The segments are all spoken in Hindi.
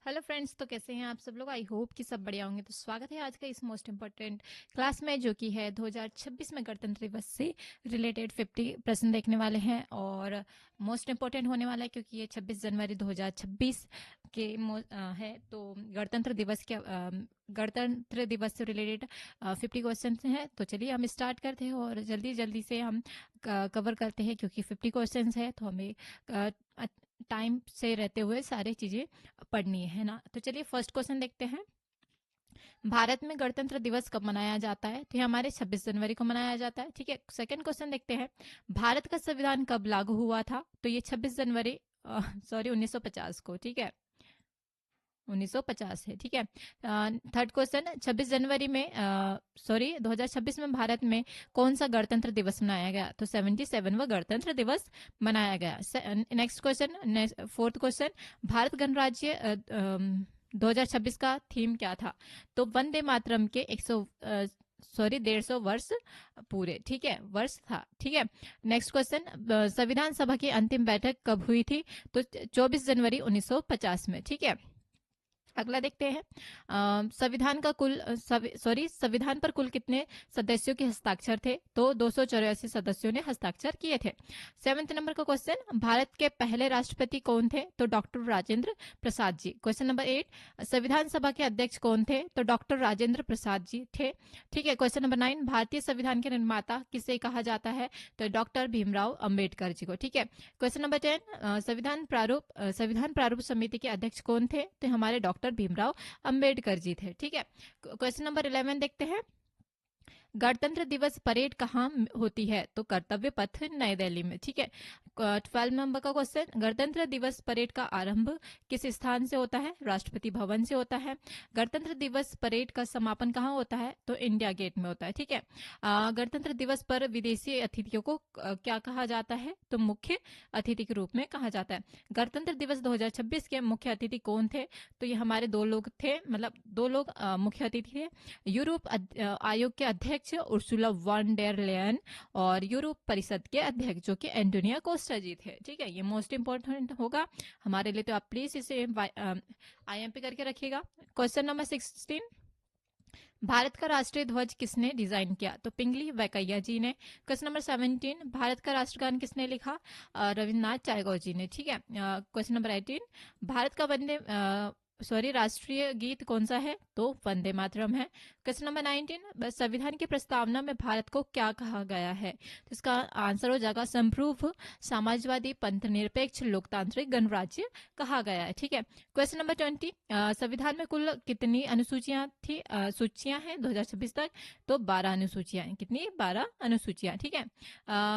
हेलो फ्रेंड्स, तो कैसे हैं आप सब लोग। आई होप कि सब बढ़िया होंगे। तो स्वागत है आज का इस मोस्ट इम्पोर्टेंट क्लास में, जो कि है 2026 में गणतंत्र दिवस से रिलेटेड 50 प्रश्न देखने वाले हैं। और मोस्ट इम्पोर्टेंट होने वाला है क्योंकि ये 26 जनवरी 2026 के है। तो गणतंत्र दिवस से रिलेटेड 50 क्वेश्चन हैं। तो चलिए हम स्टार्ट करते हैं और जल्दी जल्दी से हम कवर करते हैं, क्योंकि 50 क्वेश्चन है तो हमें टाइम से रहते हुए सारी चीज़ें पढ़नी है ना। तो चलिए फर्स्ट क्वेश्चन देखते हैं। भारत में गणतंत्र दिवस कब मनाया जाता है? तो ये हमारे 26 जनवरी को मनाया जाता है। ठीक है, सेकंड क्वेश्चन देखते हैं। भारत का संविधान कब लागू हुआ था? तो ये 26 जनवरी 1950 को। ठीक है, 1950 है। ठीक है। थर्ड क्वेश्चन, 26 जनवरी में 2026 में भारत में कौन सा गणतंत्र दिवस मनाया गया? तो 77वां गणतंत्र दिवस मनाया गया। Next question, fourth question, Bharat गणराज्य 2026 का थीम क्या था? तो वंदे मातरम के 150 वर्ष पूरे। ठीक है, वर्ष था। ठीक है। नेक्स्ट क्वेश्चन, संविधान सभा की अंतिम बैठक कब हुई थी? तो 24 जनवरी 1950 में। ठीक है। अगला देखते हैं। संविधान पर कुल कितने सदस्यों के हस्ताक्षर थे? तो 284 सदस्यों ने हस्ताक्षर किए थे। 7वें नंबर का क्वेश्चन, भारत के पहले राष्ट्रपति कौन थे? तो doctor Rajendra Prasad ji. Question number 8, संविधान सभा के अध्यक्ष कौन थे? तो डॉक्टर राजेंद्र प्रसाद जी थे। ठीक है। क्वेश्चन नंबर 9, भारतीय संविधान के निर्माता किसे कहा जाता है? तो डॉक्टर भीमराव अंबेडकर जी को। ठीक है। क्वेश्चन नंबर 10, संविधान प्रारूप समिति के अध्यक्ष कौन थे? तो हमारे डॉक्टर भीमराव अंबेडकर जी थे। ठीक है। क्वेश्चन नंबर 11 देखते हैं। गणतंत्र दिवस परेड कहाँ होती है? तो कर्तव्य पथ, नई दिल्ली में। ठीक है। 12 नंबर का क्वेश्चन, गणतंत्र दिवस परेड का आरंभ किस स्थान से होता है? राष्ट्रपति भवन से होता है। गणतंत्र दिवस परेड का समापन कहाँ होता है? तो इंडिया गेट में होता है। ठीक है। गणतंत्र दिवस पर विदेशी अतिथियों को क्या कहा जाता है? तो मुख्य अतिथि के रूप में कहा जाता है। गणतंत्र दिवस 2026 के मुख्य अतिथि कौन थे? तो ये हमारे दो लोग थे, मतलब दो लोग मुख्य अतिथि थे। यूरोप आयोग के अध्यक्ष उर्सुला वॉन डेर लेयन और यूरोप परिषद के अध्यक्ष जो कि एंटोनियो कोस्टा जी थे। ठीक है, ये मोस्ट इंपॉर्टेंट होगा हमारे लिए, तो आप प्लीज इसे IMP करके रखिएगा। क्वेश्चन नंबर 16, भारत का राष्ट्रीय ध्वज किसने डिजाइन किया? तो पिंगली वेंकैया जी ने। क्वेश्चन नंबर 17, भारत का राष्ट्रगान किसने लिखा? रविन्द्रनाथ टैगोर जी ने। ठीक है। क्वेश्चन नंबर 18, भारत का राष्ट्रीय गीत कौन सा है? तो वंदे मातरम है। क्वेश्चन नंबर 19, संविधान की प्रस्तावना में भारत को क्या कहा गया है? तो इसका आंसर हो जाएगा समरूप, समाजवादी, पंथ निरपेक्ष, लोकतांत्रिक गणराज्य कहा गया है। ठीक है। क्वेश्चन नंबर 20, संविधान में कुल कितनी अनुसूचियां थी? सूचियां हैं 2026 तक? तो 12 अनुसूचियां हैं। कितनी? 12 अनुसूचियां। ठीक है।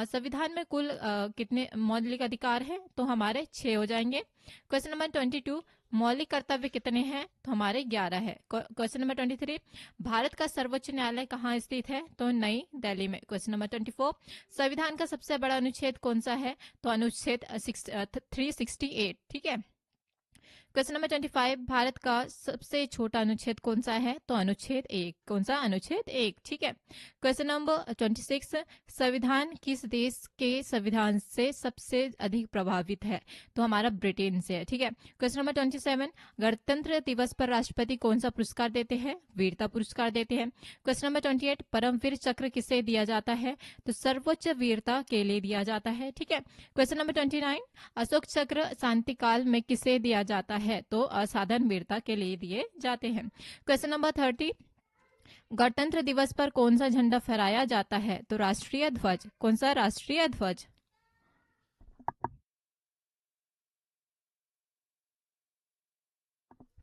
संविधान में कुल कितने मौलिक अधिकार हैं? तो हमारे 6 हो जाएंगे। क्वेश्चन नंबर 22, मौलिक कर्तव्य कितने हैं? तो हमारे 11 है। क्वेश्चन नंबर 23, भारत का सर्वोच्च न्यायालय कहाँ स्थित है? तो नई दिल्ली में। क्वेश्चन नंबर 24, संविधान का सबसे बड़ा अनुच्छेद कौन सा है? तो अनुच्छेद 368। ठीक है। क्वेश्चन नंबर 25, भारत का सबसे छोटा अनुच्छेद कौन सा है? तो अनुच्छेद 1। कौन सा? अनुच्छेद 1। ठीक है। क्वेश्चन नंबर 26, संविधान किस देश के संविधान से सबसे अधिक प्रभावित है? तो हमारा ब्रिटेन से है। ठीक है। क्वेश्चन नंबर 27, गणतंत्र दिवस पर राष्ट्रपति कौन सा पुरस्कार देते हैं? वीरता पुरस्कार देते हैं। क्वेश्चन नंबर 28, परमवीर चक्र किसे दिया जाता है? तो सर्वोच्च वीरता के लिए दिया जाता है। ठीक है। क्वेश्चन नंबर 29, अशोक चक्र शांति काल में किसे दिया जाता है? तो असाधारण वीरता के लिए दिए जाते हैं। क्वेश्चन नंबर 30, गणतंत्र दिवस पर कौन सा झंडा फहराया जाता है? तो राष्ट्रीय ध्वज। कौन सा? राष्ट्रीय ध्वज।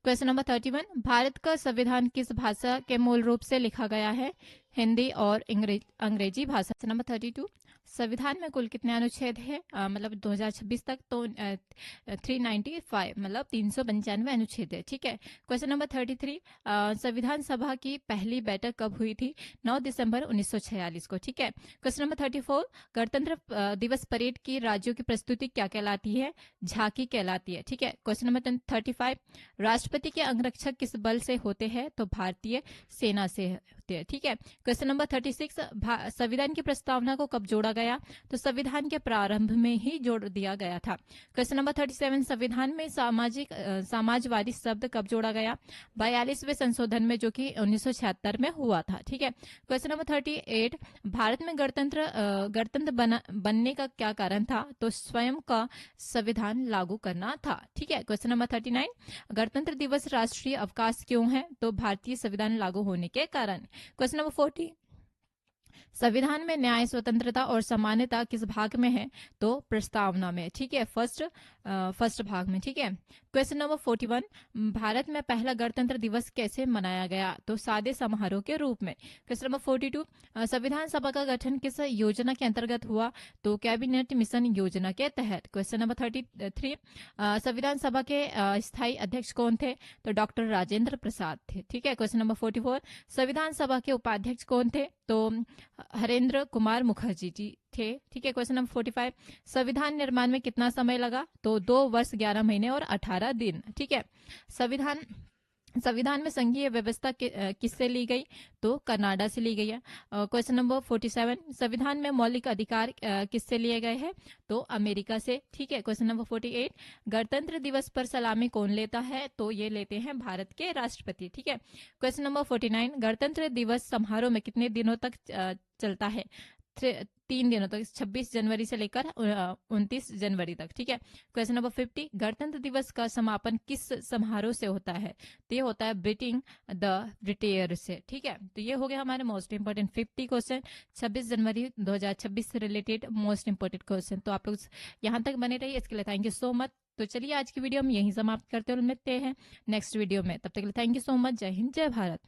क्वेश्चन नंबर 31, भारत का संविधान किस भाषा के मूल रूप से लिखा गया है? हिंदी और अंग्रेजी भाषा। नंबर 32, संविधान में कुल कितने अनुच्छेद है? मतलब 2026 तक तो 395, मतलब 395 अनुच्छेद है। ठीक है। क्वेश्चन नंबर 33, संविधान सभा की पहली बैठक कब हुई थी? 9 दिसंबर 1946 को। ठीक है। क्वेश्चन नंबर 34, गणतंत्र दिवस परेड की राज्यों की प्रस्तुति क्या कहलाती है? झांकी कहलाती है। ठीक है। क्वेश्चन नंबर 35, राष्ट्रपति के अंगरक्षक किस बल से होते हैं? तो भारतीय सेना से होते होती है। ठीक है, क्वेश्चन नंबर 36, संविधान की प्रस्तावना को कब जोड़ा गया? तो संविधान के प्रारंभ में ही जोड़ दिया गया था। क्वेश्चन नंबर 37, संविधान में समाजवादी शब्द कब जोड़ा गया? 42वें संशोधन में, जो कि 1976 में हुआ था। ठीक है, क्वेश्चन नंबर 38, भारत में गणतंत्र बनने का क्या कारण था? तो स्वयं का संविधान लागू करना था। ठीक है, क्वेश्चन नंबर 39, गणतंत्र दिवस राष्ट्रीय अवकाश क्यों है? तो भारतीय संविधान लागू होने के कारण। क्वेश्चन नंबर 40, संविधान में न्याय, स्वतंत्रता और समानता किस भाग में है? तो प्रस्तावना में। ठीक है, फर्स्ट भाग में। ठीक है, क्वेश्चन नंबर 41, भारत में पहला गणतंत्र दिवस कैसे मनाया गया? तो सादे समारोह के रूप में। क्वेश्चन नंबर 42, संविधान सभा का गठन किस योजना के अंतर्गत हुआ? तो कैबिनेट मिशन योजना के तहत। क्वेश्चन नंबर 33, संविधान सभा के स्थायी अध्यक्ष कौन थे? तो डॉक्टर राजेंद्र प्रसाद थे। ठीक है, क्वेश्चन नंबर 44, संविधान सभा के उपाध्यक्ष कौन थे? तो हरेंद्र कुमार मुखर्जी जी थे। ठीक है, क्वेश्चन नंबर 45, संविधान निर्माण में कितना समय लगा? तो 2 वर्ष 11 महीने और 18 दिन। ठीक है, संविधान में संघीय व्यवस्था किससे ली गई? तो कनाडा से ली गई है। क्वेश्चन नंबर 47, संविधान में मौलिक अधिकार किससे लिए गए हैं? तो अमेरिका से। ठीक है, क्वेश्चन नंबर 48, गणतंत्र दिवस पर सलामी कौन लेता है? तो ये लेते हैं भारत के राष्ट्रपति। ठीक है, क्वेश्चन नंबर 49, गणतंत्र दिवस समारोह में कितने दिनों तक चलता है? 3 दिनों तक, 26 जनवरी से लेकर 29 जनवरी तक। ठीक है, क्वेश्चन नंबर 50, गणतंत्र दिवस का समापन किस समारोह से होता है? तो ये होता है ब्रिटिंग द ब्रिटेयर से। ठीक है, तो ये हो गया हमारे मोस्ट इंपोर्टेंट 50 क्वेश्चन 26 जनवरी 2026 से रिलेटेड मोस्ट इंपोर्टेंट क्वेश्चन। तो आप लोग यहाँ तक बने रहिए, इसके लिए थैंक यू सो मच। तो चलिए आज की वीडियो हम यहीं समाप्त करते हैं और मिलते हैं नेक्स्ट वीडियो में। तब तक के लिए थैंक यू सो मच। जय हिंद, जय भारत।